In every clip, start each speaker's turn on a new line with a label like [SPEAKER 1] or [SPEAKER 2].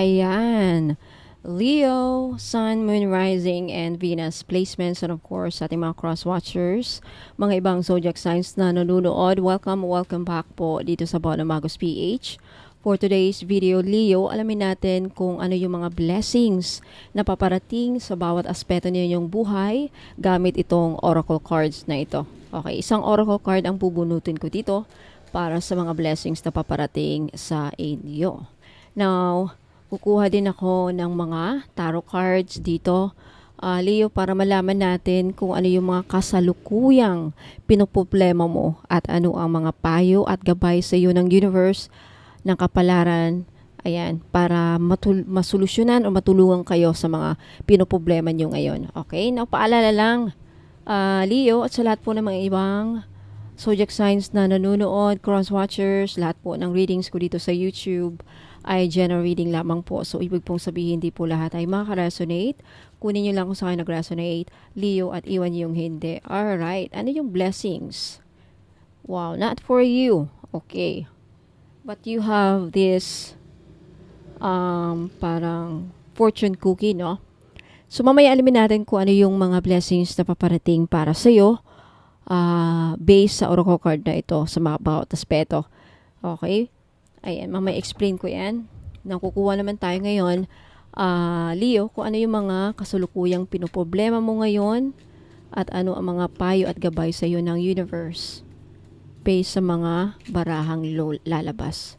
[SPEAKER 1] Ayan. Leo, Sun, Moon, Rising, and Venus placements, and of course, sa ating mga cross-watchers, mga ibang zodiac signs na nanonood. Welcome back po dito sa Bono Magos PH. For today's video, Leo, alamin natin kung ano yung mga blessings na paparating sa bawat aspeto ninyong buhay gamit itong oracle cards na ito. Okay, isang oracle card ang bubunutin ko dito para sa mga blessings na paparating sa inyo. Now, kukuha din ako ng mga tarot cards dito, Leo, para malaman natin kung ano yung mga kasalukuyang pinoproblema mo at ano ang mga payo at gabay sa iyo ng universe ng kapalaran, ayan, para masolusyonan o matulungan kayo sa mga pinoproblema nyo ngayon. Okay? Now, paalala lang, Leo, at sa lahat po ng mga ibang zodiac signs na nanonood, cross-watchers, lahat po ng readings ko dito sa YouTube ay general reading lamang po. So, ibig pong sabihin, hindi po lahat ay makaresonate. Kunin nyo lang kung saan nag-resonate, Leo, at iwan yung hindi. Alright, ano yung blessings? Wow, not for you. Okay. But you have this parang fortune cookie, no? So, mamaya alamin natin kung ano yung mga blessings na paparating para sa'yo based sa oracle card na ito sa mga bawat aspeto. Okay? Ayan, mamaya explain ko yan. Nakukuha naman tayo ngayon, Leo, kung ano yung mga kasalukuyang pinoproblema mo ngayon at ano ang mga payo at gabay sa iyo ng universe based sa mga barahang lalabas.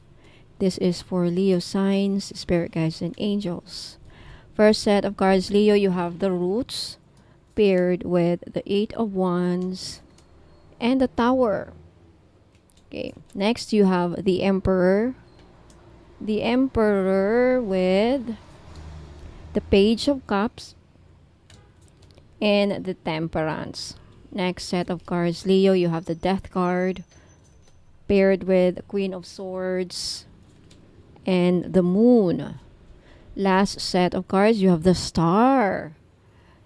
[SPEAKER 1] This is for Leo signs, spirit guides, and angels. First set of cards, Leo, you have the roots paired with the 8 of Wands and the Tower. Okay, next you have the Emperor. The Emperor with the Page of Cups and the Temperance. Next set of cards, Leo, you have the Death card paired with the Queen of Swords and the Moon. Last set of cards, you have the Star.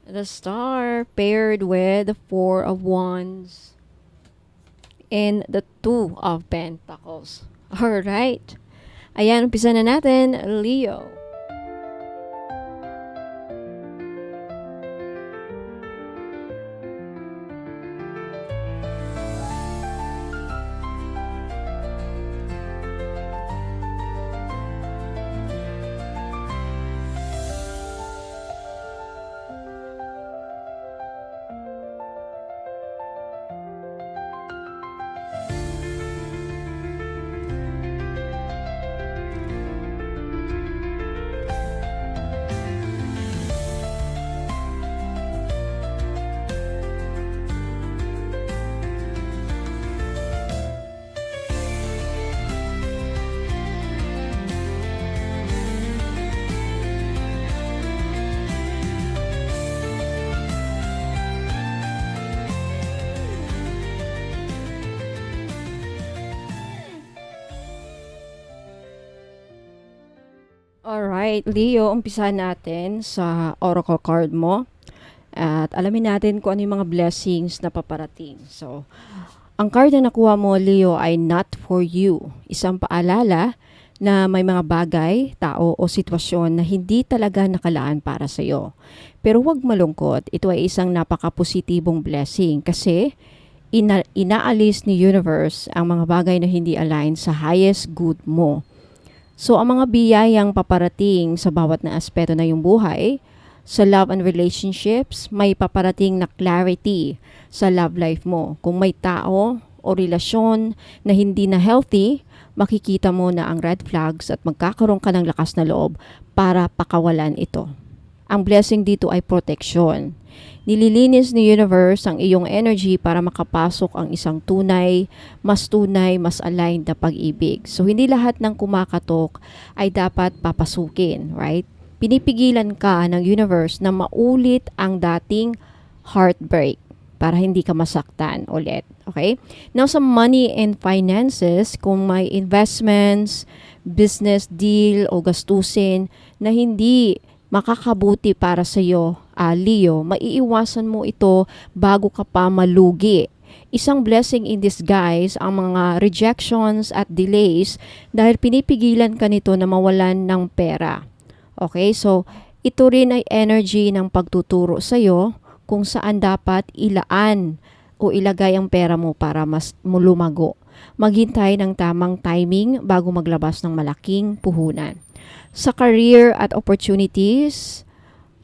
[SPEAKER 1] The Star paired with the Four of Wands and the Two of Pentacles. Alright. Ayan, umpisa na natin, Leo. Alright, Leo, umpisa natin sa oracle card mo. At alamin natin kung ano yung mga blessings na paparating. So, ang card na nakuha mo, Leo, ay not for you. Isang paalala na may mga bagay, tao o sitwasyon na hindi talaga nakalaan para sa iyo. Pero huwag malungkot, ito ay isang napaka-positibong blessing kasi inaalis ni universe ang mga bagay na hindi align sa highest good mo. So, ang mga biyayang paparating sa bawat na aspeto na yung buhay, sa love and relationships, may paparating na clarity sa love life mo. Kung may tao o relasyon na hindi na healthy, makikita mo na ang red flags at magkakaroon ka ng lakas na loob para pakawalan ito. Ang blessing dito ay protection. Nililinis ni universe ang iyong energy para makapasok ang isang tunay, mas aligned na pag-ibig. So, hindi lahat ng kumakatok ay dapat papasukin, right? Pinipigilan ka ng universe na maulit ang dating heartbreak para hindi ka masaktan ulit. Okay? Now, sa money and finances, kung may investments, business deal o gastusin na hindi makakabuti para sa iyo, Leo, maiiwasan mo ito bago ka pa malugi. Isang blessing in disguise ang mga rejections at delays dahil pinipigilan ka nito na mawalan ng pera. Okay, so ito rin ay energy ng pagtuturo sa'yo kung saan dapat ilaan o ilagay ang pera mo para mas lumago. Maghintay ng tamang timing bago maglabas ng malaking puhunan. Sa career at opportunities,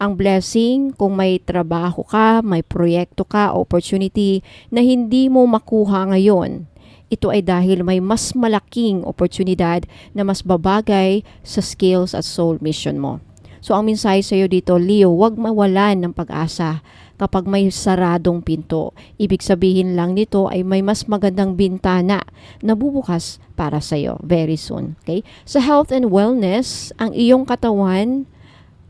[SPEAKER 1] ang blessing kung may trabaho ka, may proyekto ka, opportunity na hindi mo makuha ngayon. Ito ay dahil may mas malaking oportunidad na mas babagay sa skills at soul mission mo. So ang mensahe sa iyo dito, Leo, huwag mawalan ng pag-asa kapag may saradong pinto. Ibig sabihin lang nito ay may mas magandang bintana na bubukas para sa iyo very soon. Okay? Sa health and wellness, ang iyong katawan,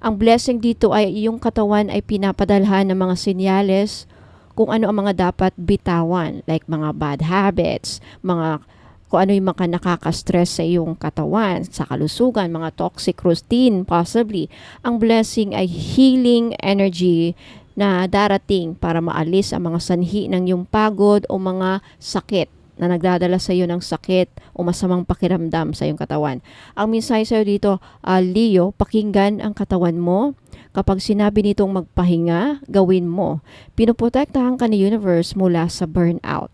[SPEAKER 1] ang blessing dito ay iyong katawan ay pinapadalhan ng mga senyales kung ano ang mga dapat bitawan, like mga bad habits, kung ano yung mga nakaka-stress sa iyong katawan, sa kalusugan, mga toxic routine possibly. Ang blessing ay healing energy na darating para maalis ang mga sanhi ng iyong pagod o mga sakit na nagdadala sa iyo ng sakit o masamang pakiramdam sa iyong katawan. Ang mensahe sa iyo dito, Leo, pakinggan ang katawan mo. Kapag sinabi nitong magpahinga, gawin mo. Pinoprotektahan ka ni universe mula sa burnout.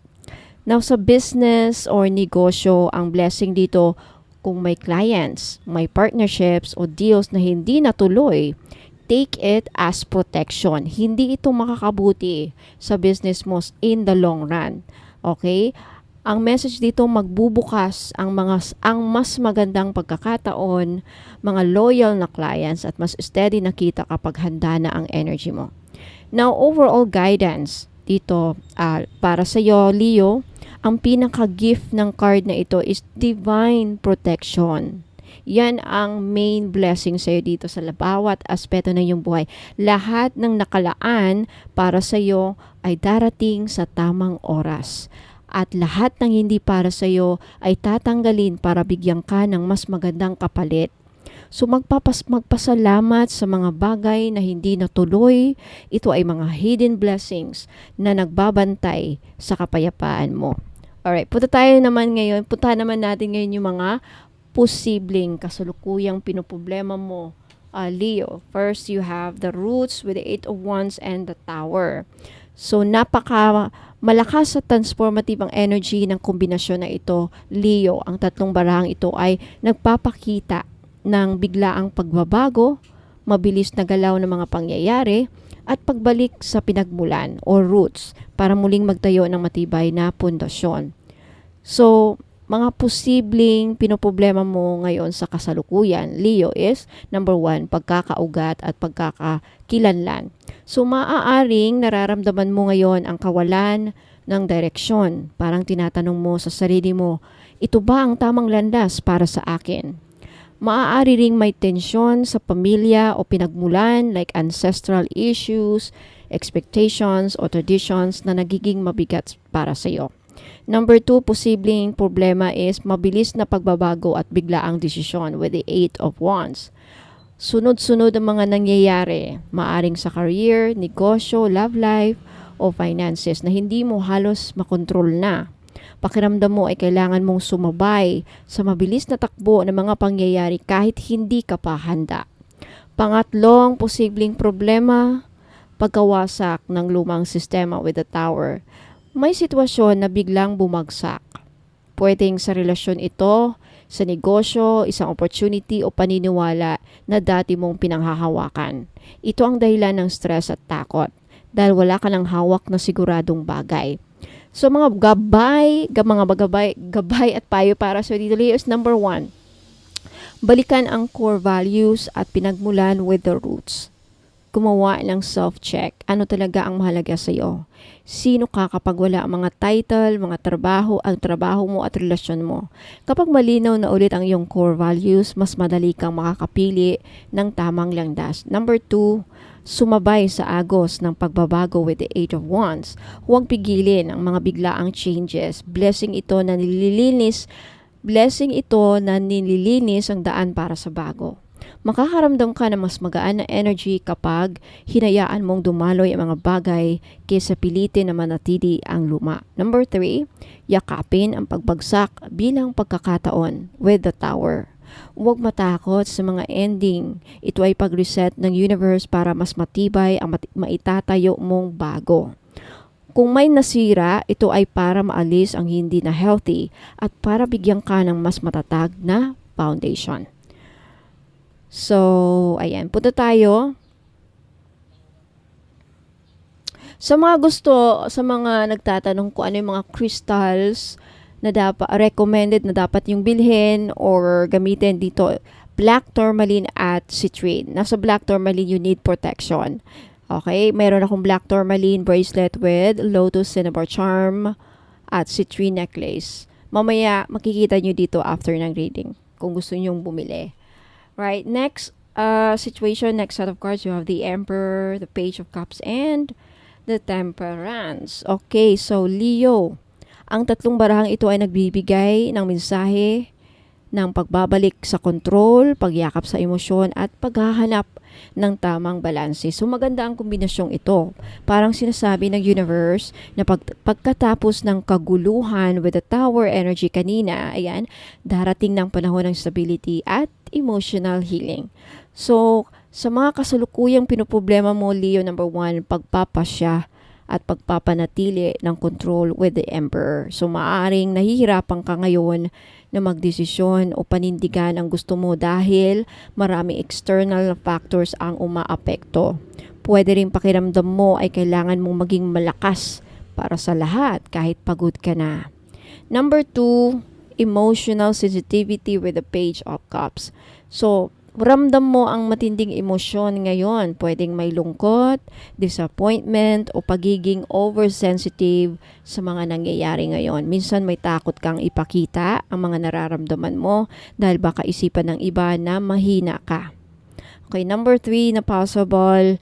[SPEAKER 1] Now, sa business or negosyo, ang blessing dito, kung may clients, may partnerships o deals na hindi natuloy, take it as protection. Hindi ito makakabuti sa business mo in the long run. Okay? Ang message dito, magbubukas ang mas magandang pagkakataon, mga loyal na clients at mas steady na kita kapag handa na ang energy mo. Now, overall guidance dito para sa iyo, Leo, ang pinaka-gift ng card na ito is divine protection. Yan ang main blessing sa iyo dito sa bawat aspeto ng iyong buhay. Lahat ng nakalaan para sa iyo ay darating sa tamang oras. At lahat ng hindi para sa iyo ay tatanggalin para bigyan ka ng mas magandang kapalit. So magpasalamat sa mga bagay na hindi natuloy. Ito ay mga hidden blessings na nagbabantay sa kapayapaan mo. Alright, punta naman natin ngayon yung mga posibleng kasalukuyang pinoproblema mo, Leo. First, you have the roots with the 8 of Wands and the Tower. So malakas sa transformative ang energy ng kombinasyon na ito, Leo. Ang tatlong barahang ito ay nagpapakita ng biglaang pagbabago, mabilis na galaw ng mga pangyayari, at pagbalik sa pinagmulan or roots para muling magtayo ng matibay na pundasyon. So, mga posibleng pinoproblema mo ngayon sa kasalukuyan, Leo, is number 1, pagkakaugat at pagkakakilanlan. So, maaaring nararamdaman mo ngayon ang kawalan ng direksyon. Parang tinatanong mo sa sarili mo, ito ba ang tamang landas para sa akin? Maaari ring may tensyon sa pamilya o pinagmulan like ancestral issues, expectations o traditions na nagiging mabigat para sa iyo. Number 2, posibleng problema is mabilis na pagbabago at biglaang desisyon with the 8 of Wands. Sunod-sunod ang mga nangyayari, maaring sa career, negosyo, love life, o finances na hindi mo halos makontrol na. Pakiramdam mo ay kailangan mong sumabay sa mabilis na takbo ng mga pangyayari kahit hindi ka pa handa. Pangatlong posibleng problema, pagkawasak ng lumang sistema with the Tower. May sitwasyon na biglang bumagsak. Pwedeng sa relasyon ito, sa negosyo, isang opportunity o paniniwala na dati mong pinanghahawakan. Ito ang dahilan ng stress at takot dahil wala ka ng hawak na siguradong bagay. So mga gabay at payo para sa dito is number 1. Balikan ang core values at pinagmulan with the roots. Gumawa ng self-check. Ano talaga ang mahalaga sa iyo? Sino ka kapag wala ang mga title, mga trabaho, ang trabaho mo at relasyon mo? Kapag malinaw na ulit ang iyong core values, mas madali kang makakapili ng tamang landas. Number 2, sumabay sa agos ng pagbabago with the 8 of Wands. Huwag pigilin ang mga biglaang changes. Blessing ito na nililinis ang daan para sa bago. Makakaramdam ka ng mas magaan na energy kapag hinayaan mong dumaloy ang mga bagay kaysa pilitin na manatili ang luma. Number 3, yakapin ang pagbagsak bilang pagkakataon with the Tower. Huwag matakot sa mga ending. Ito ay pag-reset ng universe para mas matibay ang maitatayo mong bago. Kung may nasira, ito ay para maalis ang hindi na healthy at para bigyan ka ng mas matatag na foundation. So, ayan. Punta tayo. Sa mga nagtatanong kung ano yung mga crystals na dapat, recommended na dapat yung bilhin or gamitin dito, black tourmaline at citrine. Nasa black tourmaline, you need protection. Okay, meron akong black tourmaline bracelet with lotus cinnabar charm at citrine necklace. Mamaya makikita nyo dito after ng reading kung gusto nyong bumili. Right, next situation, next set of cards, you have the Emperor, the Page of Cups, and the Temperance. Okay, so Leo, ang tatlong barahang ito ay nagbibigay ng mensahe ng pagbabalik sa control, pagyakap sa emosyon, at paghahanap ng tamang balanse. So maganda ang kombinasyong ito. Parang sinasabi ng universe na pagkatapos ng kaguluhan with the tower energy kanina, ayan, darating ng panahon ng stability at emotional healing. So sa mga kasalukuyang pinoproblema mo, Leo, number 1, pagpapasya at pagpapanatili ng control with the Emperor. So maaring nahihirapan ka ngayon na magdesisyon o panindigan ang gusto mo dahil marami external factors ang umaapekto. Pwede rin pakiramdam mo ay kailangan mong maging malakas para sa lahat kahit pagod ka na. Number 2, emotional sensitivity with the Page of Cups. So, ramdam mo ang matinding emosyon ngayon. Pwedeng may lungkot, disappointment, o pagiging oversensitive sa mga nangyayari ngayon. Minsan may takot kang ipakita ang mga nararamdaman mo dahil baka isipan ng iba na mahina ka. Okay, number 3 na possible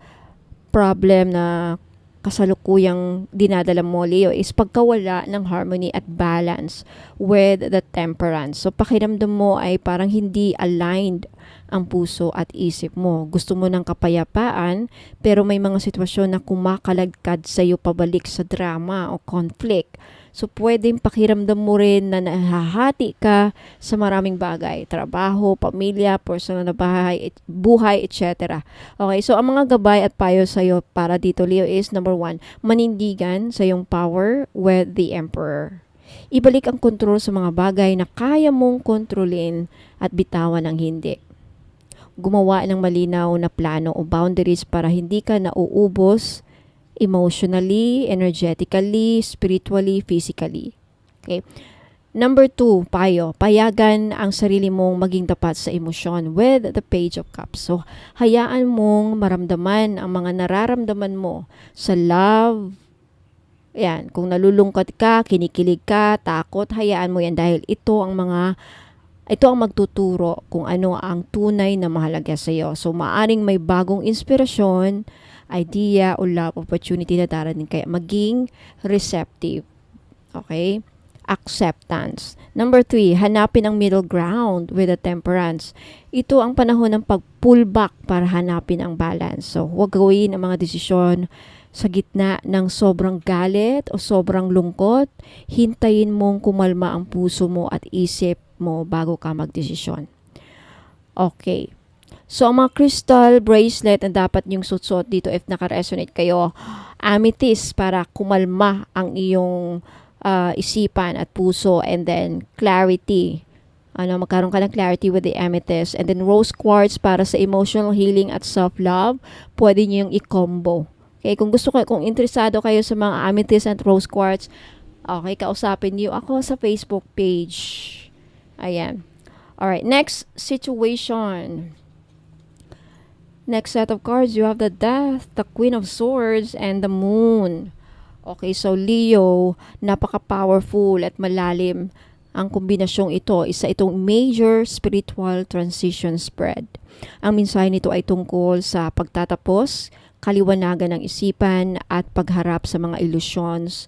[SPEAKER 1] problem na kasalukuyang dinadala mo, Leo, is pagkawala ng harmony at balance with the Temperance. So, pakiramdam mo ay parang hindi aligned ang puso at isip mo. Gusto mo ng kapayapaan, pero may mga sitwasyon na kumakalagkad sa iyo pabalik sa drama o conflict. So, pwedeng pakiramdam mo rin na nahahati ka sa maraming bagay. Trabaho, pamilya, personal na buhay, etc. Okay, so ang mga gabay at payo sa iyo para dito, Leo, is number 1, manindigan sa iyong power with the Emperor. Ibalik ang kontrol sa mga bagay na kaya mong kontrolin at bitawan ang hindi. Gumawa ng malinaw na plano o boundaries para hindi ka nauubos emotionally, energetically, spiritually, physically. Okay. Number 2, payo. Payagan ang sarili mong maging tapat sa emosyon with the Page of Cups. So, hayaan mong maramdaman ang mga nararamdaman mo sa love. Yan, kung nalulungkot ka, kinikilig ka, takot, hayaan mo yan dahil ito ang magtuturo kung ano ang tunay na mahalaga sa iyo. So, maaring may bagong inspirasyon, idea o love opportunity na darating, kaya maging receptive. Okay? Acceptance. Number 3, hanapin ang middle ground with the Temperance. Ito ang panahon ng pag-pull back para hanapin ang balance. So, huwag gawin ang mga desisyon sa gitna ng sobrang galit o sobrang lungkot. Hintayin mong kumalma ang puso mo at isip mo bago ka magdesisyon. Okay. So, ang mga crystal bracelet na dapat nyong suot dito if naka-resonate kayo, amethyst para kumalma ang iyong isipan at puso, and then clarity. Magkaroon ka ng clarity with the amethyst, and then rose quartz para sa emotional healing at self-love. Pwede nyo yung i-combo. Okay, kung interesado kayo sa mga amethyst and rose quartz, okay, kausapin niyo ako sa Facebook page. Ayan. Alright, next situation. Next set of cards, you have the Death, the Queen of Swords, and the Moon. Okay, so Leo, napaka-powerful at malalim ang kombinasyong ito. Isa itong major spiritual transition spread. Ang mensahe nito ay tungkol sa pagtatapos, kaliwanagan ng isipan, at pagharap sa mga illusions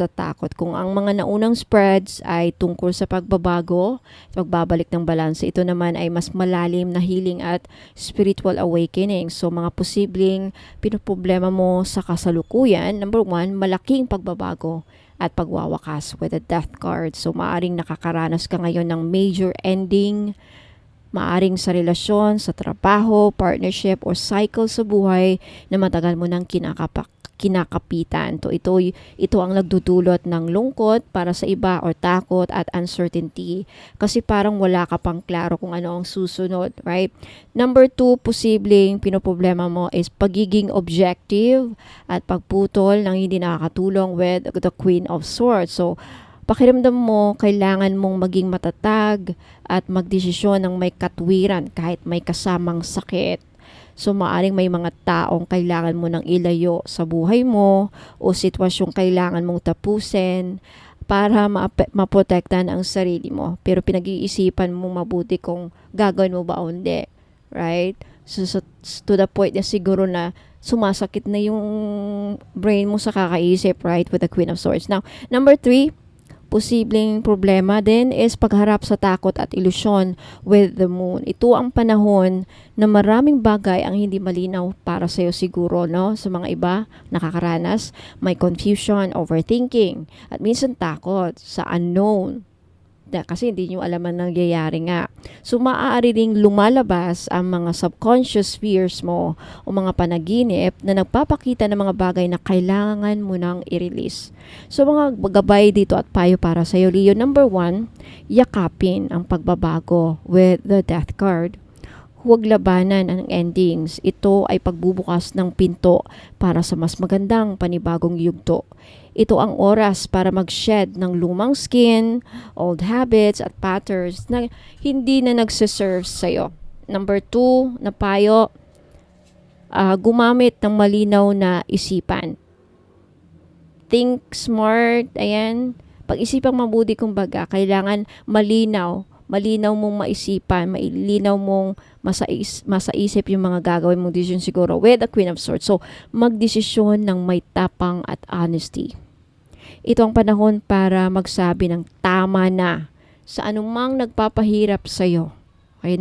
[SPEAKER 1] at takot. Kung ang mga naunang spreads ay tungkol sa pagbabago, pagbabalik ng balanse, ito naman ay mas malalim na healing at spiritual awakening. So, mga posibleng pinoproblema mo sa kasalukuyan, number 1, malaking pagbabago at pagwawakas with the death card. So, maaring nakakaranas ka ngayon ng major ending, maaring sa relasyon, sa trabaho, partnership, or cycle sa buhay na matagal mo nang kinakapitan. Ito ang nagdudulot ng lungkot para sa iba or takot at uncertainty. Kasi parang wala ka pang klaro kung ano ang susunod, right? Number 2, posibleng pinoproblema mo is pagiging objective at pagputol ng hindi nakakatulong with the Queen of Swords. So, pakiramdam mo, kailangan mong maging matatag at magdesisyon ng may katwiran kahit may kasamang sakit. So, maaring may mga taong kailangan mo nang ilayo sa buhay mo o sitwasyong kailangan mong tapusin para maprotektan ang sarili mo. Pero pinag-iisipan mo mabuti kung gagawin mo ba o hindi. Right? So, to the point na siguro na sumasakit na yung brain mo sa kakaisip, right? With the Queen of Swords. Now, number 3, posibleng problema din is pagharap sa takot at ilusyon with the moon. Ito ang panahon na maraming bagay ang hindi malinaw para sa iyo siguro, no? Sa mga iba, nakakaranas, may confusion, overthinking, at minsan takot sa unknown. Kasi hindi nyo alam ang nangyayari nga. So, maaari ring lumalabas ang mga subconscious fears mo o mga panaginip na nagpapakita ng mga bagay na kailangan mo nang i-release. So, mga gabay dito at payo para sa iyo, Leo. Number 1, yakapin ang pagbabago with the death card. Huwag labanan ang endings. Ito ay pagbubukas ng pinto para sa mas magandang panibagong yugto. Ito ang oras para mag-shed ng lumang skin, old habits at patterns na hindi na nagsiserve sa'yo. Number 2, na payo, gumamit ng malinaw na isipan. Think smart, ayan. Pag-isipang mabuti kumbaga, kailangan malinaw mong maisipan, malinaw mong masaisip yung mga gagawin mong decision siguro with the Queen of Swords. So, magdesisyon ng may tapang at honesty. Ito ang panahon para magsabi ng tama na sa anumang nagpapahirap sa'yo. Okay,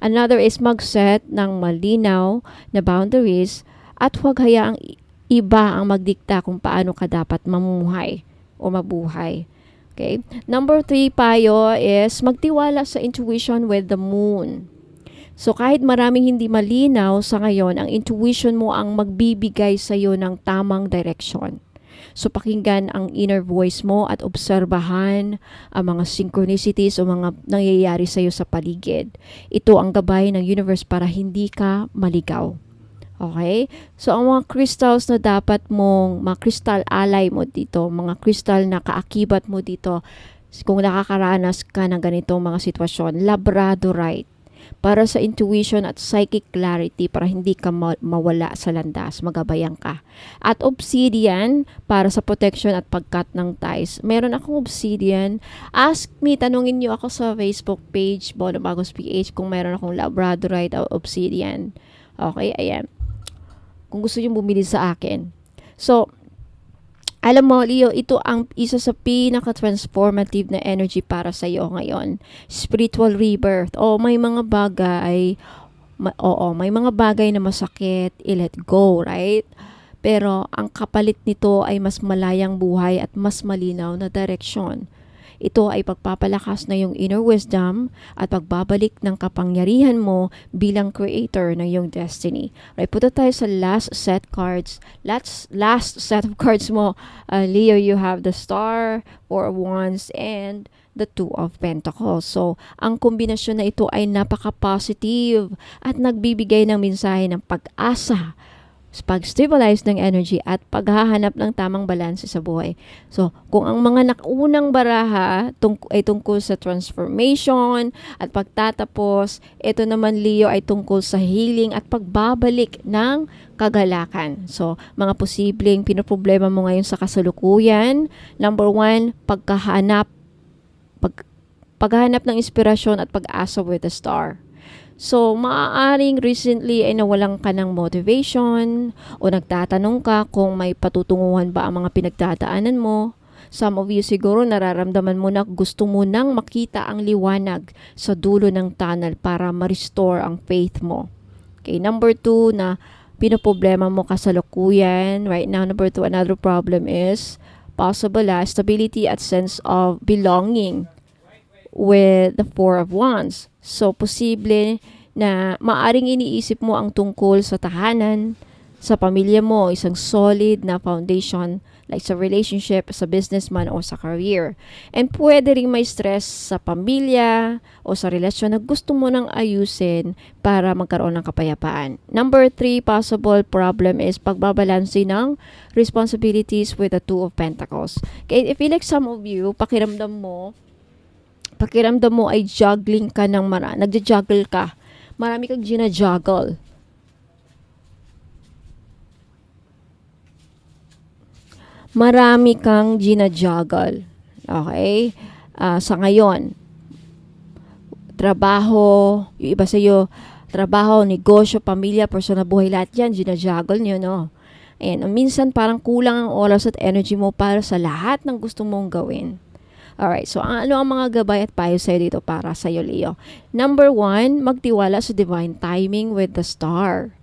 [SPEAKER 1] another is mag-set ng malinaw na boundaries at huwag hayaang iba ang magdikta kung paano ka dapat mamuhay o mabuhay. Okay? Number 3 payo is magtiwala sa intuition with the moon. So, kahit maraming hindi malinaw sa ngayon, ang intuition mo ang magbibigay sa iyo ng tamang direction. So, pakinggan ang inner voice mo at obserbahan ang mga synchronicities o mga nangyayari sa iyo sa paligid. Ito ang gabay ng universe para hindi ka maligaw. Okay? So, ang mga crystals na dapat mga crystal ally mo dito, mga crystal na kaakibat mo dito, kung nakakaranas ka ng ganitong mga sitwasyon, labradorite, para sa intuition at psychic clarity, para hindi ka mawala sa landas, magabayan ka. At obsidian, para sa protection at pagkat ng ties. Meron akong obsidian. Ask me, tanungin niyo ako sa Facebook page, Bono Magos PH, kung meron akong labradorite o obsidian. Okay, ayan. Kung gusto niyo bumili sa akin. So, alam mo, Leo, ito ang isa sa pinaka-transformative na energy para sa iyo ngayon. Spiritual rebirth. May mga bagay, may mga bagay na masakit, i-let go, right? Pero ang kapalit nito ay mas malayang buhay at mas malinaw na direksyon. Ito ay pagpapalakas na yung inner wisdom at pagbabalik ng kapangyarihan mo bilang creator ng yung destiny. Right, punta tayo sa last set cards. Last set of cards mo, Leo, you have the Star, Four of Wands, and the Two of Pentacles. So, ang kombinasyon na ito ay napaka-positive at nagbibigay ng mensahe ng pag-asa, pag-stabilize ng energy at paghahanap ng tamang balanse sa buhay. So, kung ang mga naunang baraha ay tungkol sa transformation at pagtatapos, ito naman, Leo, ay tungkol sa healing at pagbabalik ng kagalakan. So, mga posibleng pinoproblema mo ngayon sa kasalukuyan. Number 1, paghahanap ng inspirasyon at pag-asa with the Star. So, maaaring recently ay nawalan ka ng motivation o nagtatanong ka kung may patutunguhan ba ang mga pinagdadaanan mo. Some of you siguro nararamdaman mo na gusto mo nang makita ang liwanag sa dulo ng tunnel para ma-restore ang faith mo. Okay, number 2 na pinoproblema mo kasalukuyan. Right now, number 2, another problem is possible stability at sense of belonging with the Four of Wands. So, posible na maaring iniisip mo ang tungkol sa tahanan, sa pamilya mo, isang solid na foundation like sa relationship, sa businessman o sa career. And pwede rin may stress sa pamilya o sa relasyon na gusto mo nang ayusin para magkaroon ng kapayapaan. Number 3 possible problem is pagbabalanse ng responsibilities with the Two of Pentacles. Okay, if like some of you, pakiramdam mo ay juggling ka ng nagja-juggle ka. Marami kang gina-juggle. Marami kang gina-juggle. Okay? Sa ngayon, trabaho, yung iba sa'yo, trabaho, negosyo, pamilya, personal buhay, lahat yan, gina-juggle nyo, no? And minsan parang kulang ang oras at energy mo para sa lahat ng gusto mong gawin. Alright, so ano ang mga gabay at payo sa'yo dito para sa'yo, Leo? Number 1, magtiwala sa divine timing with the star.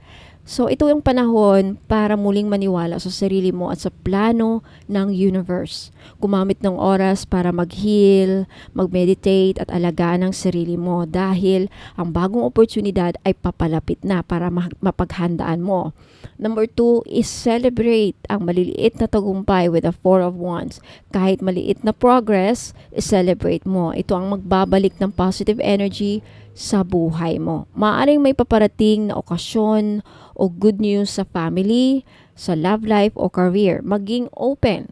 [SPEAKER 1] So, ito yung panahon para muling maniwala sa sarili mo at sa plano ng universe. Gumamit ng oras para mag-heal, mag-meditate at alagaan ang sarili mo dahil ang bagong oportunidad ay papalapit na para mapaghandaan mo. Number 2 is celebrate ang maliliit na tagumpay with the Four of Wands. Kahit maliit na progress, celebrate mo. Ito ang magbabalik ng positive energy sa buhay mo. Maaaring may paparating na okasyon o good news sa family, sa love life o career. Maging open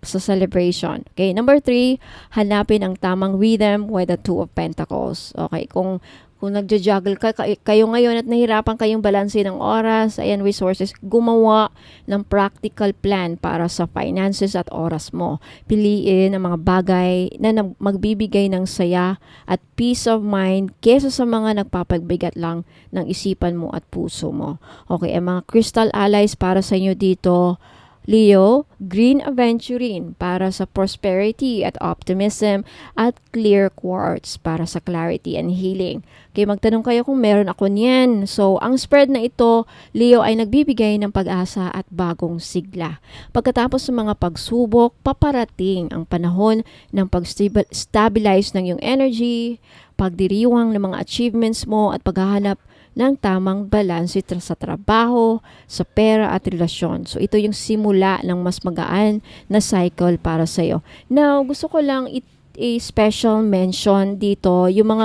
[SPEAKER 1] sa celebration. Okay, number 3, hanapin ang tamang rhythm with the Two of Pentacles. Okay, kung nagja-juggle kayo ngayon at nahirapan kayong balanse ng oras, ayan, resources, gumawa ng practical plan para sa finances at oras mo. Piliin ang mga bagay na magbibigay ng saya at peace of mind kesa sa mga nagpapagbigat lang ng isipan mo at puso mo. Okay, ang mga crystal allies para sa inyo dito, Leo, green aventurine para sa prosperity at optimism at clear quartz para sa clarity and healing. Okay, magtanong kayo kung meron ako niyan. So, ang spread na ito, Leo, ay nagbibigay ng pag-asa at bagong sigla. Pagkatapos ng mga pagsubok, paparating ang panahon ng pag-stabilize ng iyong energy, pagdiriwang ng mga achievements mo at paghahanap ng tamang balance sa trabaho, sa pera at relasyon. So, ito yung simula ng mas magaan na cycle para sa'yo. Now, gusto ko lang i-special mention dito, yung mga,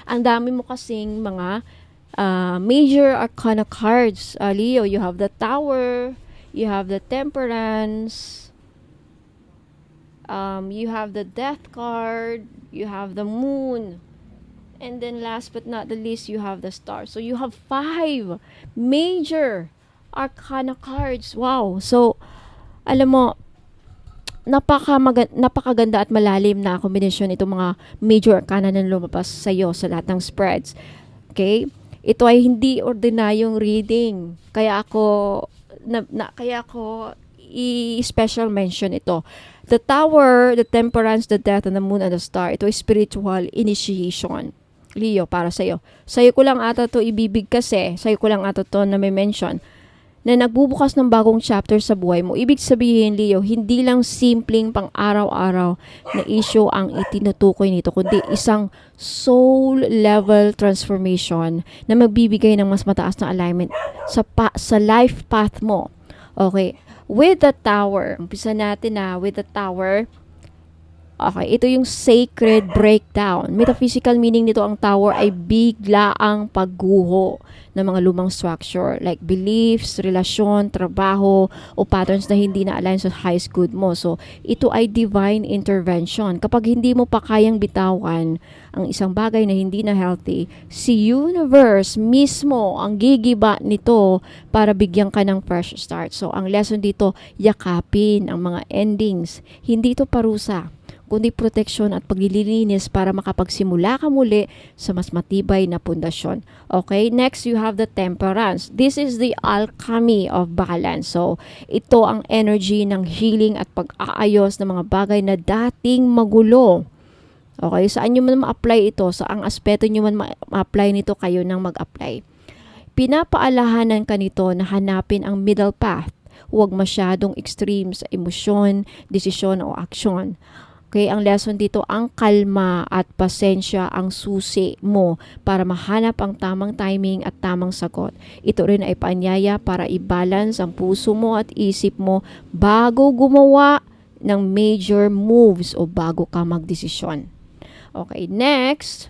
[SPEAKER 1] ang dami mo kasing mga major arcana cards. Leo, you have the Tower, you have the Temperance, you have the Death card, you have the Moon, and then last but not the least, you have the Star. So, you have 5 major arcana cards. Wow! So, alam mo, napakaganda at malalim na kombinasyon itong mga major arcana na lumabas sa iyo sa lahat ng spreads. Okay? Ito ay hindi ordinaryong reading. Kaya ako i-special mention ito. The Tower, the Temperance, the Death, and the Moon, and the Star. Ito ay spiritual initiation. Leo, para sa'yo. Sa'yo ko lang ata to ibibig kasi. Sa'yo ko lang ata to na may mention na nagbubukas ng bagong chapter sa buhay mo. Ibig sabihin, Leo, hindi lang simpleng pang araw-araw na issue ang itinutukoy nito, kundi isang soul level transformation na magbibigay ng mas mataas na alignment sa life path mo. Okay. With the Tower, umpisa natin with the Tower. Okay, ito yung sacred breakdown. Metaphysical meaning nito, ang Tower ay biglaang pagguho ng mga lumang structure like beliefs, relasyon, trabaho, o patterns na hindi na-align sa highest good mo. So, ito ay divine intervention. Kapag hindi mo pa kayang bitawan ang isang bagay na hindi na healthy, si universe mismo ang gigiba nito para bigyan ka ng fresh start. So, ang lesson dito, yakapin ang mga endings. Hindi ito parusa, kundi proteksyon at paglilinis para makapagsimula ka muli sa mas matibay na pundasyon. Okay, next you have the Temperance. This is the alchemy of balance. So, ito ang energy ng healing at pag-aayos ng mga bagay na dating magulo. Okay, saan nyo man ma-apply ito, saang aspeto nyo man ma-apply nito, kayo nang mag-apply. Pinapaalahanan ka nito na hanapin ang middle path Huwag masyadong extreme sa emosyon, desisyon o aksyon. Okay, ang lesson dito, ang kalma at pasensya ang susi mo para mahanap ang tamang timing at tamang sagot. Ito rin ay paanyaya para i-balance ang puso mo at isip mo bago gumawa ng major moves o bago ka magdesisyon. Okay, next,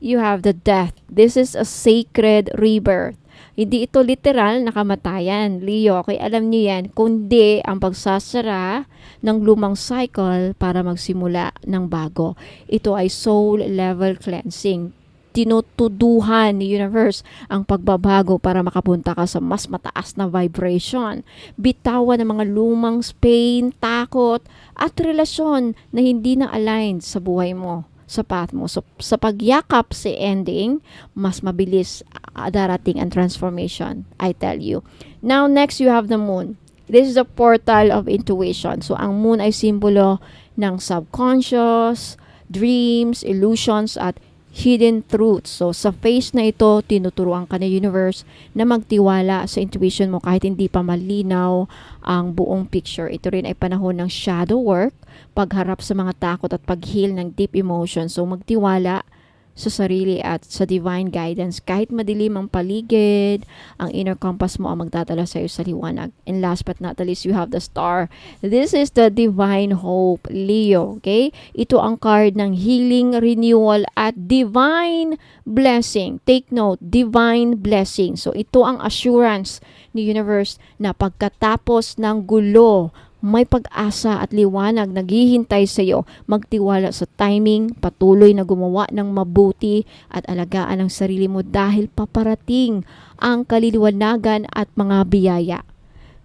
[SPEAKER 1] you have the death. This is a sacred rebirth. Hindi ito literal na kamatayan, Leo. Okay, alam niyo yan. Kundi ang pagsasara ng lumang cycle para magsimula ng bago. Ito ay soul level cleansing. Tinutuduhan ni universe ang pagbabago para makapunta ka sa mas mataas na vibration. Bitawan ng mga lumang pain, takot, at relasyon na hindi na aligned sa buhay mo, sa path mo. So, sa pagyakap sa ending, mas mabilis darating ang transformation, I tell you. Now, next, you have the moon. This is the portal of intuition. So, ang moon ay simbolo ng subconscious, dreams, illusions, at hidden truths. So, sa phase na ito, tinuturuan ka ng universe na magtiwala sa intuition mo kahit hindi pa malinaw ang buong picture. Ito rin ay panahon ng shadow work, pagharap sa mga takot at pag-heal ng deep emotions. So, magtiwala sa sarili at sa divine guidance. Kahit madilim ang paligid, ang inner compass mo ang magdadala sa iyo sa liwanag. And last but not the least, you have the star. This is the divine hope, Leo. Okay? Ito ang card ng healing, renewal, at divine blessing. Take note, divine blessing. So, ito ang assurance ni universe na pagkatapos ng gulo, may pag-asa at liwanag naghihintay sa iyo. Magtiwala sa timing, patuloy na gumawa ng mabuti at alagaan ang sarili mo dahil paparating ang kaliliwanagan at mga biyaya.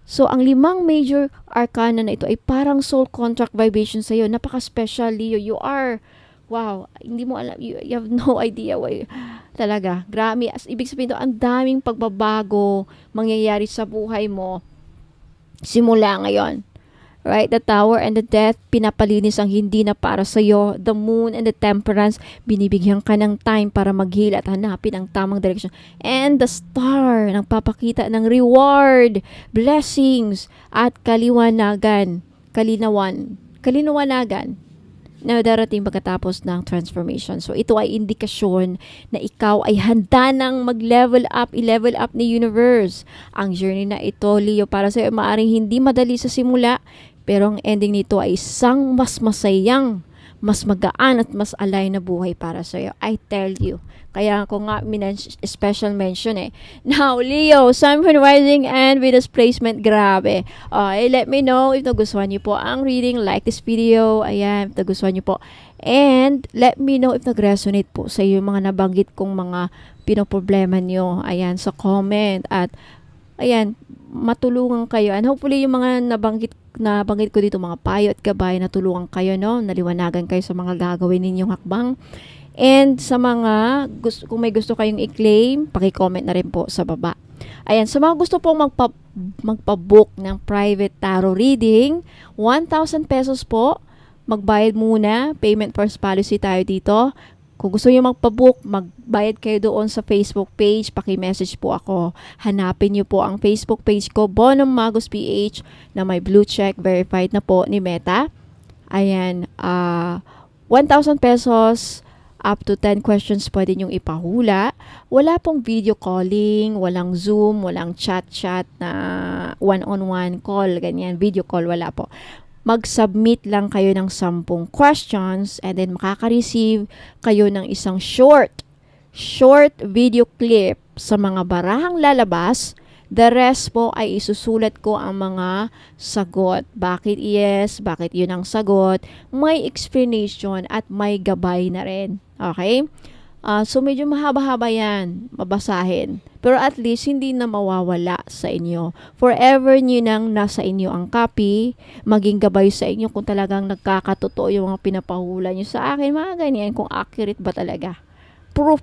[SPEAKER 1] So, ang 5 major arcana na ito ay parang soul contract vibration sa iyo. Napaka-special, Leo. You are, wow, hindi mo alam, you have no idea why. Talaga, grabe. Ibig sabihin ito, ang daming pagbabago mangyayari sa buhay mo simula ngayon. Right? The Tower and the Death, pinapalinis ang hindi na para sa'yo. The Moon and the Temperance, binibigyan ka ng time para mag-heal at hanapin ang tamang direction. And the Star, nagpapakita ng reward, blessings, at kalinawagan na darating pagkatapos ng transformation. So, ito ay indikasyon na ikaw ay handa nang mag-level up, i-level up ni universe. Ang journey na ito, Leo, para sa'yo, maaaring hindi madali sa simula, pero ang ending nito ay isang mas masayang, mas magaan at mas align na buhay para sa'yo. I tell you. Kaya ako nga special mention eh. Now, Leo, Sun, Moon, Rising, and Venus placement, grabe. Let me know if nagustuhan niyo po ang reading. Like this video. Ayan, if nagustuhan niyo po. And let me know if nag-resonate po sa iyo mga nabanggit kong mga pinoproblema niyo. Ayan, sa comment. At, ayan, matulungan kayo. And hopefully, yung mga nabanggit ko dito, mga payo at gabay, natulungan kayo, no? Naliwanagan kayo sa mga gagawin ninyong hakbang. And sa mga, kung may gusto kayong i-claim, paki-comment na rin po sa baba. Ayan, sa mga gusto pong magpa-book ng private tarot reading, 1,000 pesos po. Magbayad muna, payment first policy tayo dito. Kung gusto niyo magpa-book, magbayad kayo doon sa Facebook page, paki-message po ako. Hanapin niyo po ang Facebook page ko, Bonum Magus PH, na may blue check, verified na po ni Meta. Ayan, 1,000 pesos, up to 10 questions pwede niyong ipahula. Wala pong video calling, walang Zoom, walang chat-chat na one-on-one call, ganyan, video call, wala po. Mag-submit lang kayo ng 10 questions and then makaka-receive kayo ng isang short video clip sa mga barahang lalabas. The rest po ay isusulat ko ang mga sagot. Bakit yes, bakit yun ang sagot. May explanation at may gabay na rin. Okay? So medyo mahaba-haba yan, mabasahin. Pero at least hindi na mawawala sa inyo. Forever nyo nang nasa inyo ang copy, maging gabay sa inyo kung talagang nagkakatotoo yung mga pinapahula nyo sa akin, mga ganyan, kung accurate ba talaga.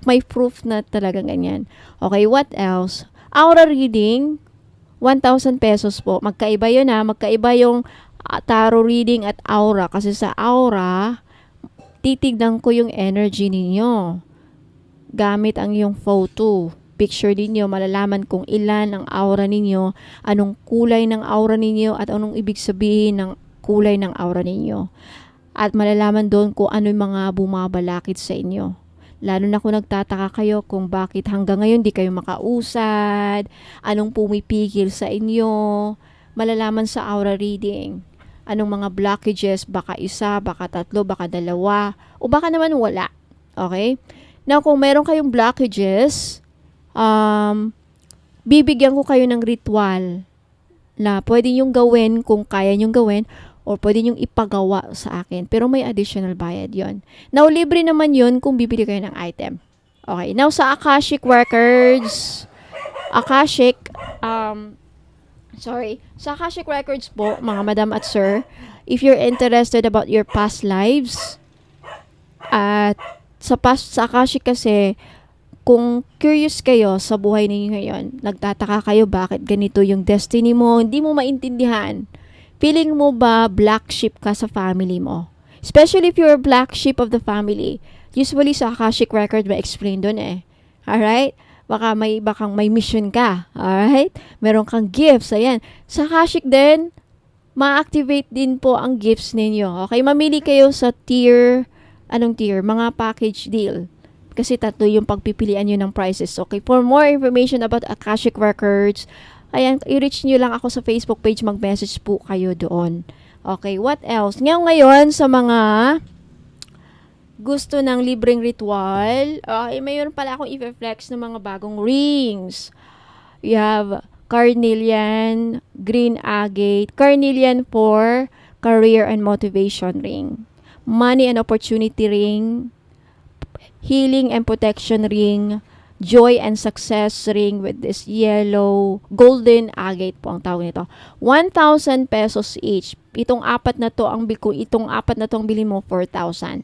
[SPEAKER 1] May proof na talagang ganyan. Okay, what else? Aura reading, 1,000 pesos po. Magkaiba yun ha, magkaiba yung tarot reading at aura. Kasi sa aura, titignan ko yung energy ninyo gamit ang iyong photo.
[SPEAKER 2] picture ninyo, malalaman kung ilan ang aura ninyo, anong kulay ng aura ninyo, at anong ibig sabihin ng kulay ng aura ninyo. At malalaman doon kung ano yung mga bumabalakid sa inyo. Lalo na kung nagtataka kayo kung bakit hanggang ngayon di kayo makausad, anong pumipigil sa inyo, malalaman sa aura reading. Anong mga blockages, baka isa, baka tatlo, baka dalawa, o baka naman wala. Okay? Now, kung meron kayong blockages, bibigyan ko kayo ng ritual na pwede nyong gawin kung kaya nyong gawin, or pwede nyong ipagawa sa akin. Pero may additional bayad yon. Now, libre naman yon kung bibili kayo ng item. Okay. Now, sa Akashic Records, sa Akashic Records po, mga madam at sir, if you're interested about your past lives, at sa Akashic kasi, kung curious kayo sa buhay ninyo ngayon, nagtataka kayo bakit ganito yung destiny mo, hindi mo maintindihan, feeling mo ba black sheep ka sa family mo? Especially if you're a black sheep of the family. Usually sa Akashic Record may explain doon eh. Alright? Baka may mission ka. Alright? Meron kang gifts. Ayan. Sa Akashic din, ma-activate din po ang gifts ninyo. Okay? Mamili kayo sa tier. Anong tier? Mga package deal. Kasi tatlo yung pagpipilian nyo ng prices. Okay? For more information about Akashic Records, ayan, i-reach nyo lang ako sa Facebook page, mag-message po kayo doon. Okay, what else? Ngayon, sa mga gusto ng libreng ritual, mayroon pala akong i-flex ng mga bagong rings. You have carnelian, green agate, carnelian for career and motivation ring, money and opportunity ring, healing and protection ring, joy and success ring with this yellow, golden agate po ang tawag nito. 1,000 pesos each. Itong apat na to ang bilhin mo, 4,000.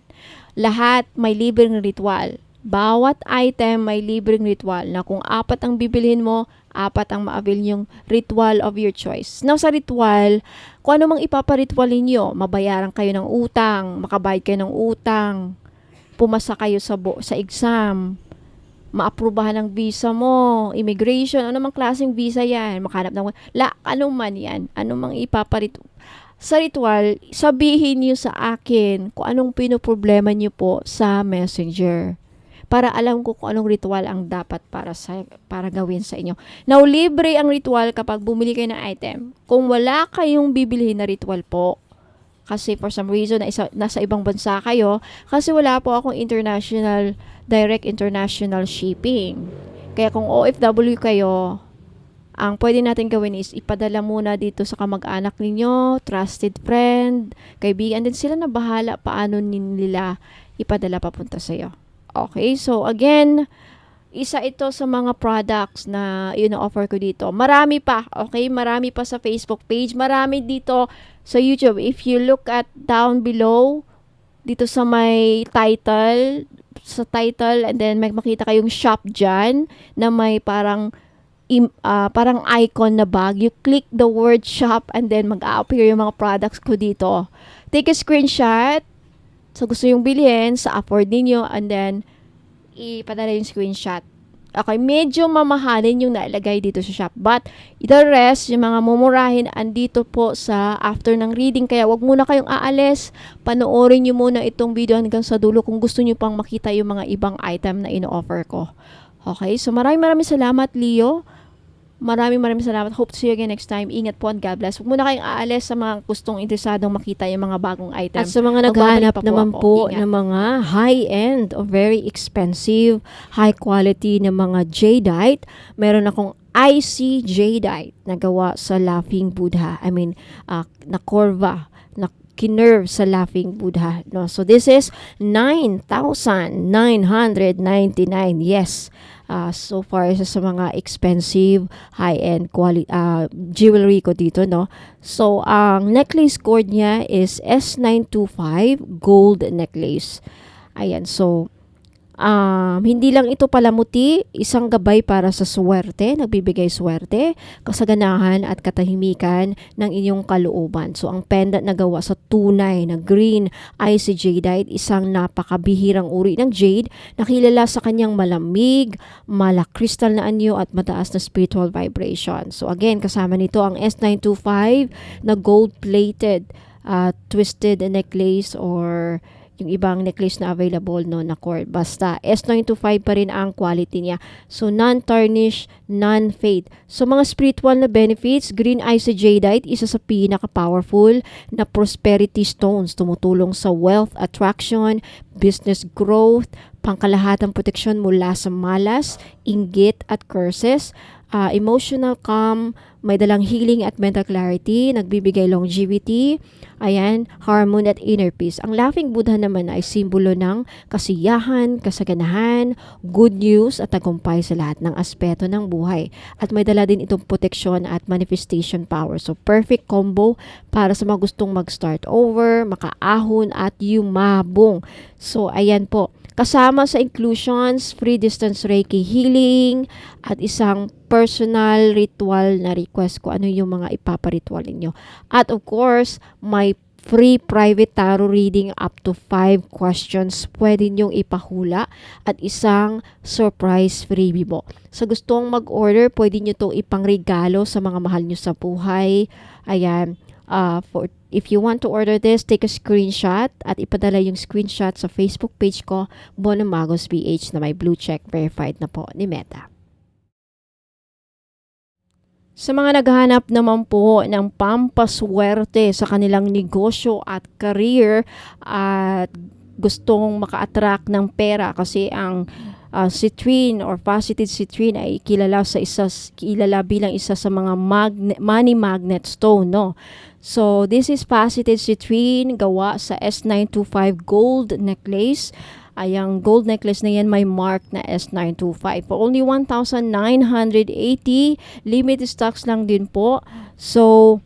[SPEAKER 2] Lahat may libreng ritual. Bawat item may libreng ritual na kung apat ang bibilhin mo, apat ang ma-avail yung ritual of your choice. Now sa ritual, kung ano mang ipaparitualin nyo, mabayaran kayo ng utang, makabayad kayo ng utang, pumasa kayo sa exam, maaprubahan ng visa mo, immigration, anumang klaseng visa yan, makahanap ng, anuman yan, anumang sa ritual, sabihin niyo sa akin kung anong pinoproblema niyo po sa messenger. Para alam ko kung anong ritual ang dapat para gawin sa inyo. Now, libre ang ritual kapag bumili kayo ng item. Kung wala kayong bibilhin na ritual po, kasi for some reason nasa ibang bansa kayo, kasi wala po akong direct international shipping. Kaya kung OFW kayo, ang pwede natin gawin is ipadala muna dito sa kamag-anak ninyo, trusted friend, kaibigan din sila na bahala paano nila ipadala papunta sa iyo. Okay, so again, isa ito sa mga products na offer ko dito. Marami pa, okay? Marami pa sa Facebook page, marami dito sa YouTube. If you look at down below, dito sa may title, and then may makita kayong shop dyan na may parang icon na bag. You click the word shop and then mag-a-appear yung mga products ko dito. Take a screenshot sa gusto yung bilhin, sa afford ninyo, and then ipadala yung screenshot. Okay, medyo mamahalin yung nailagay dito sa shop. But the rest, yung mga mumurahin, andito po sa after ng reading. Kaya wag muna kayong aalis. Panoorin nyo muna itong video hanggang sa dulo kung gusto nyo pang makita yung mga ibang item na ino-offer ko. Okay, so maraming salamat, Leo. Maraming salamat. Hope to see you again next time. Ingat po and God bless. Huwag muna kayong aalis sa mga gustong interesadong makita yung mga bagong item.
[SPEAKER 1] At sa mga naghahanap naman po ng mga high-end o very expensive, high-quality na mga jadeite, meron akong IC jadeite na gawa sa Laughing Buddha. Na Corva, na kinerve sa Laughing Buddha. No? So this is 9,999. Yes. So far sa mga expensive high-end jewelry ko dito, no. So ang necklace cord niya is S925 gold necklace. Ayan, so Hindi lang ito palamuti, isang gabay para sa swerte, nagbibigay swerte, kasaganahan at katahimikan ng inyong kalooban. So, ang pendant na gawa sa tunay na green icy jadeite, isang napakabihirang uri ng jade na kilala sa kanyang malamig, malakristal na anyo at mataas na spiritual vibration. So, again, kasama nito ang S925 na gold-plated twisted necklace or yung ibang necklace na available no na cord. Basta S925 pa rin ang quality niya. So non-tarnish, non-fade. So mga spiritual na benefits, green icy jadeite, isa sa pinaka-powerful na prosperity stones, tumutulong sa wealth attraction, business growth, pangkalahatang proteksyon mula sa malas, inggit at curses, emotional calm, may dalang healing at mental clarity, nagbibigay longevity, ayan, harmony at inner peace. Ang laughing Buddha naman ay simbolo ng kasiyahan, kasaganahan, good news at tagumpay sa lahat ng aspeto ng buhay. At may dala din itong proteksyon at manifestation power. So perfect combo para sa mga gustong mag-start over, makaahon at yumabong. So ayan po. Kasama sa inclusions, free distance Reiki healing, at isang personal ritual na request ko ano yung mga ipaparitual ninyo. At of course, may free private tarot reading up to 5 questions pwede nyong ipahula at isang surprise freebie po. Sa gustong mag-order, pwede nyo itong ipangregalo sa mga mahal nyo sa buhay. Ayan. If you want to order this, take a screenshot at ipadala yung screenshot sa Facebook page ko, Bono Magos PH, na may blue check verified na po ni Meta. Sa mga naghahanap naman po ng pampaswerte sa kanilang negosyo at career at gustong maka-attract ng pera kasi ang citrine or faceted citrine ay kilala bilang isa sa mga money magnet stone, no? So this is faceted citrine gawa sa S925 gold necklace. Ayang gold necklace na yan may mark na S925 for only 1,980, limited stocks lang din po. So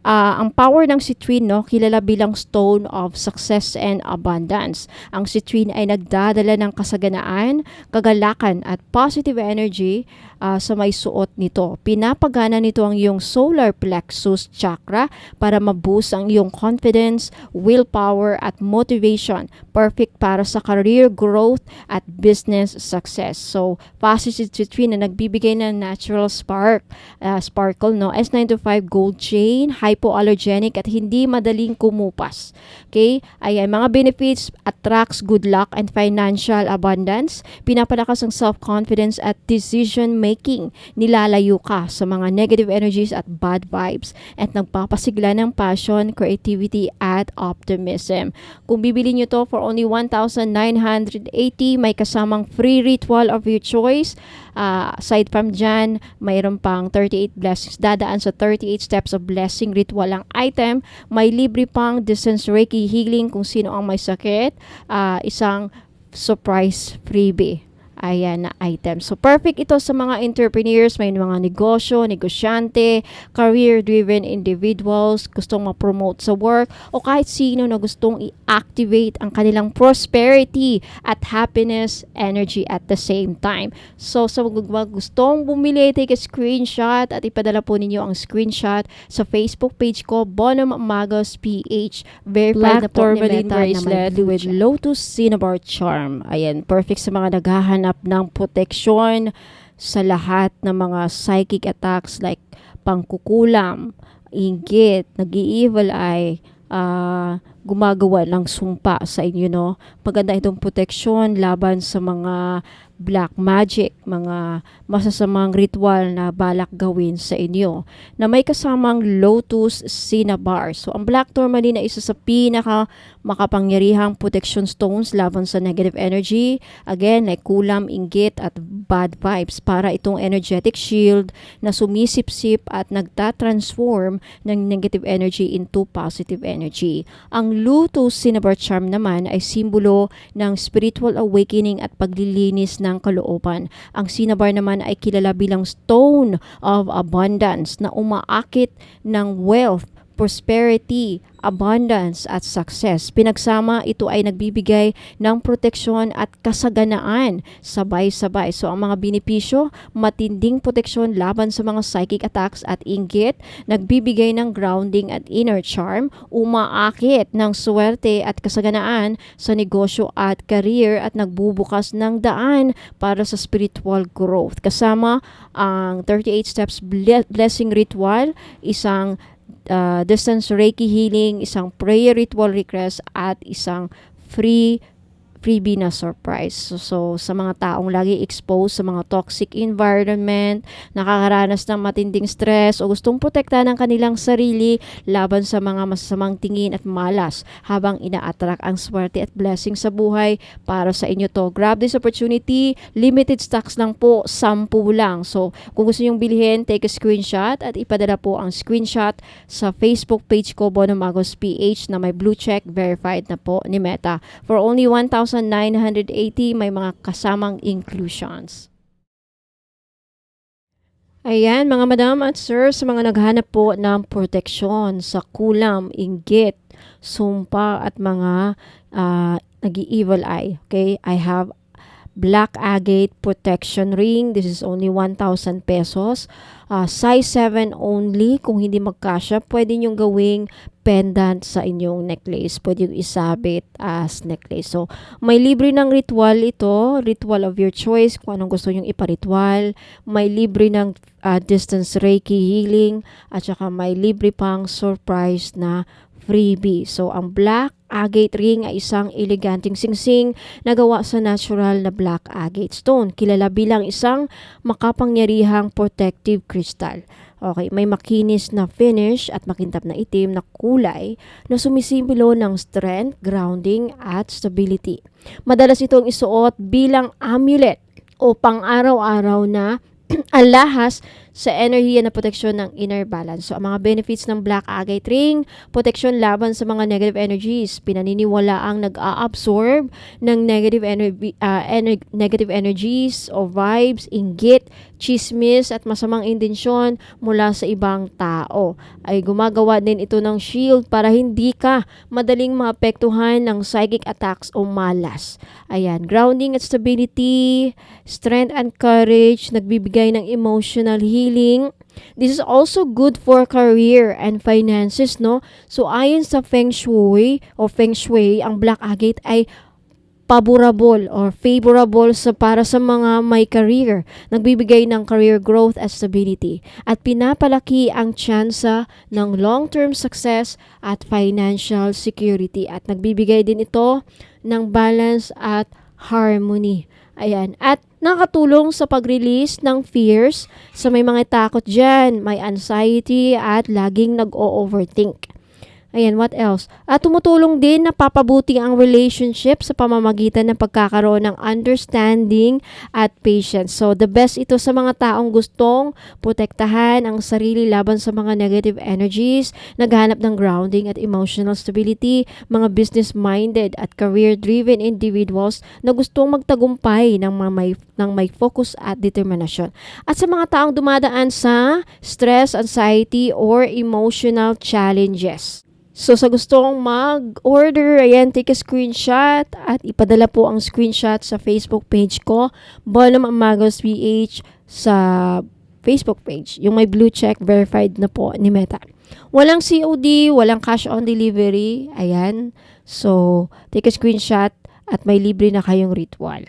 [SPEAKER 1] ang power ng citrine, no, kilala bilang stone of success and abundance. Ang citrine ay nagdadala ng kasaganaan, kagalakan at positive energy sa may suot nito. Pinapagana nito ang iyong solar plexus chakra para maboost ang iyong confidence, willpower at motivation. Perfect para sa career growth at business success. So, faceted citrine na nagbibigay ng natural sparkle, no? S925 gold chain, hypoallergenic at hindi madaling kumupas. Okay? Ayan, mga benefits, attracts good luck and financial abundance, pinapalakas ang self-confidence at decision making, nilalayo ka sa mga negative energies at bad vibes, at nagpapasigla ng passion, creativity at optimism. Kung bibili nyo to for only 1,980, may kasamang free ritual of your choice. Aside from dyan, mayroon pang 38 blessings, dadaan sa 38 steps of blessing ritual ang item. May libre pang distance Reiki healing kung sino ang may sakit, isang surprise freebie. Ayan na item. So, perfect ito sa mga entrepreneurs, may mga negosyo, negosyante, career-driven individuals, gustong ma-promote sa work, o kahit sino na gustong i-activate ang kanilang prosperity at happiness energy at the same time. So, sa mga gustong bumili, take a screenshot at ipadala po ninyo ang screenshot sa Facebook page ko, Bono Magos PH. Verified na po ni Meta na may with Lotus Cinnabar Charm. Ayan, perfect sa mga naghahanap ng proteksyon sa lahat ng mga psychic attacks like pangkukulam, inggit, nag-i-evil eye, gumagawa ng sumpa sa inyo, no? Maganda itong proteksyon laban sa mga black magic, mga masasamang ritual na balak gawin sa inyo, na may kasamang Lotus Cinnabar. So, ang black tourmaline na isa sa pinaka makapangyarihang protection stones laban sa negative energy. Again, like kulam, inggit at bad vibes, para itong energetic shield na sumisip-sip at nagtatransform ng negative energy into positive energy. Ang Lotus Cinnabar Charm naman ay simbolo ng spiritual awakening at paglilinis ng kalooban. Ang cinnabar naman ay kilala bilang stone of abundance na umaakit ng wealth, prosperity, abundance at success. Pinagsama, ito ay nagbibigay ng proteksyon at kasaganaan sabay-sabay. So ang mga benepisyo, matinding proteksyon laban sa mga psychic attacks at inggit, nagbibigay ng grounding at inner charm, umaakit ng swerte at kasaganaan sa negosyo at career at nagbubukas ng daan para sa spiritual growth. Kasama ang 38 steps blessing ritual, isang distance Reiki healing, isang prayer ritual request at isang freebie na surprise. So, sa mga taong lagi exposed sa mga toxic environment, nakakaranas ng matinding stress o gustong protektahan ng kanilang sarili laban sa mga masasamang tingin at malas habang ina-attract ang swerte at blessing sa buhay, para sa inyo to. Grab this opportunity. Limited stocks lang po, 10 lang. So, kung gusto nyong bilhin, take a screenshot at ipadala po ang screenshot sa Facebook page ko, Bono Magos PH, na may blue check, verified na po ni Meta. For only 1,980, may mga kasamang inclusions. Ayan, mga madam at sir, sa mga naghanap po ng proteksyon sa kulam, inggit, sumpa at mga nag-evil eye. Okay, I have Black Agate Protection Ring. This is only 1,000 pesos. Size 7 only. Kung hindi magkasya, pwede nyong gawing pendant sa inyong necklace. Pwede yung isabit as necklace. So, may libre ng ritual ito. Ritual of your choice. Kung anong gusto nyong iparitual. May libre ng distance Reiki healing. At saka may libre pang surprise na freebie. So, ang Black Agate Ring ay isang eleganteng singsing na gawa sa natural na black agate stone. Kilala bilang isang makapangyarihang protective crystal. Okay, may makinis na finish at makintab na itim na kulay na sumisimbolo ng strength, grounding at stability. Madalas itong isuot bilang amulet o pang-araw-araw na alahas sa enerhiya na proteksyon ng inner balance. So, ang mga benefits ng Black Agate Ring: proteksyon laban sa mga negative energies. Pinaniniwala ang nag-a-absorb ng negative energies o vibes, inggit, chismis at masamang intensyon mula sa ibang tao. Ay gumagawa din ito ng shield para hindi ka madaling maapektuhan ng psychic attacks o malas. Ayan, grounding at stability, strength and courage, nagbibigay ng emotional healing. This is also good for career and finances, no? So, ayon sa Feng Shui, ang Black Agate ay favorable para sa mga may career. Nagbibigay ng career growth at stability. At pinapalaki ang tsansa ng long-term success at financial security. At nagbibigay din ito ng balance at harmony. Ayan. At nakatulong sa pag-release ng fears sa may mga takot dyan, may anxiety at laging nag-o-overthink. Ayan, what else? At tumutulong din na papabuti ang relationship sa pamamagitan ng pagkakaroon ng understanding at patience. So, the best ito sa mga taong gustong protektahan ang sarili laban sa mga negative energies, naghanap ng grounding at emotional stability, mga business-minded at career-driven individuals na gustong magtagumpay ng may focus at determinasyon. At sa mga taong dumadaan sa stress, anxiety, or emotional challenges. So, sa gustong mag-order, ayan, take a screenshot at ipadala po ang screenshot sa Facebook page ko, Bono Magos PH, sa Facebook page. Yung may blue check, verified na po ni Meta. Walang COD, walang cash on delivery. Ayan. So, take a screenshot at may libre na kayong ritual.